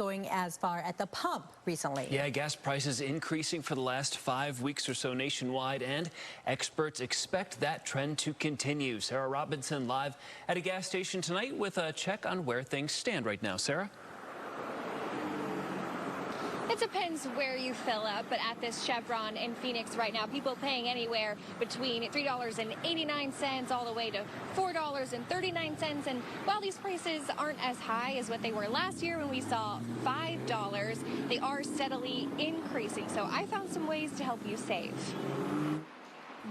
going as far at the pump recently. Yeah, gas prices increasing for the last 5 weeks or so nationwide, and experts expect that trend to continue. Sarah Robinson live at a gas station tonight with a check on where things stand right now. Sarah? It depends where you fill up, but at this Chevron in Phoenix right now, people paying anywhere between $3.89 all the way to $4.39. And while these prices aren't as high as what they were last year when we saw $5, they are steadily increasing. So I found some ways to help you save.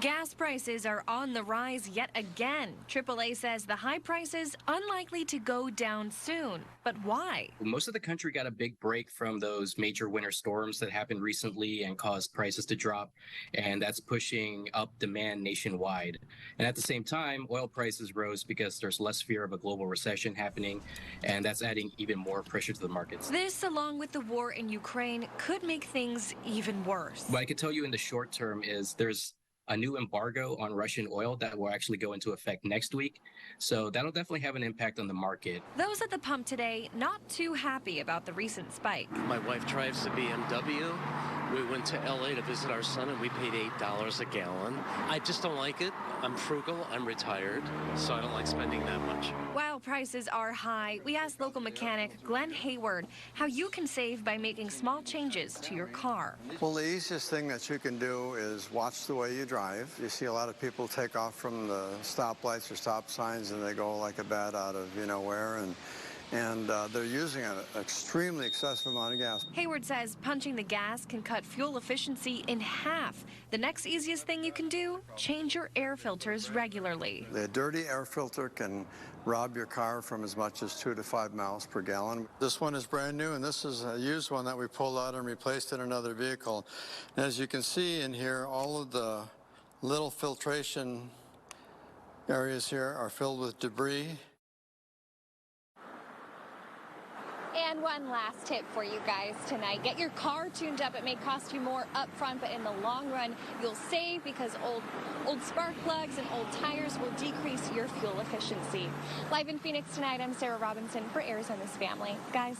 Gas prices are on the rise yet again. AAA says the high prices unlikely to go down soon. But why? Most of the country got a big break from those major winter storms that happened recently and caused prices to drop, and that's pushing up demand nationwide. And at the same time, oil prices rose because there's less fear of a global recession happening, and that's adding even more pressure to the markets. This, along with the war in Ukraine, could make things even worse. What I could tell you in the short term is there's a new embargo on Russian oil that will actually go into effect next week. So that'll definitely have an impact on the market. Those at the pump today not too happy about the recent spike. My wife drives a BMW. We went to LA to visit our son and we paid $8 a gallon. I just don't like it. I'm frugal, I'm retired, so I don't like spending that much. While prices are high, we asked local mechanic Glen Hayward how you can save by making small changes to your car. Well, the easiest thing that you can do is watch the way you drive. You see a lot of people take off from the stoplights or stop signs and they go like a bat out of you-know-where, and they're using an extremely excessive amount of gas. Hayward says punching the gas can cut fuel efficiency in half. The next easiest thing you can do, change your air filters regularly. The dirty air filter can rob your car from as much as 2 to 5 miles per gallon. This one is brand new, and this is a used one that we pulled out and replaced in another vehicle. And as you can see in here, all of the little filtration areas here are filled with debris. And one last tip for you guys tonight. Get your car tuned up. It may cost you more up front, but in the long run, you'll save because old spark plugs and old tires will decrease your fuel efficiency. Live in Phoenix tonight, I'm Sarah Robinson for Arizona's Family. Guys.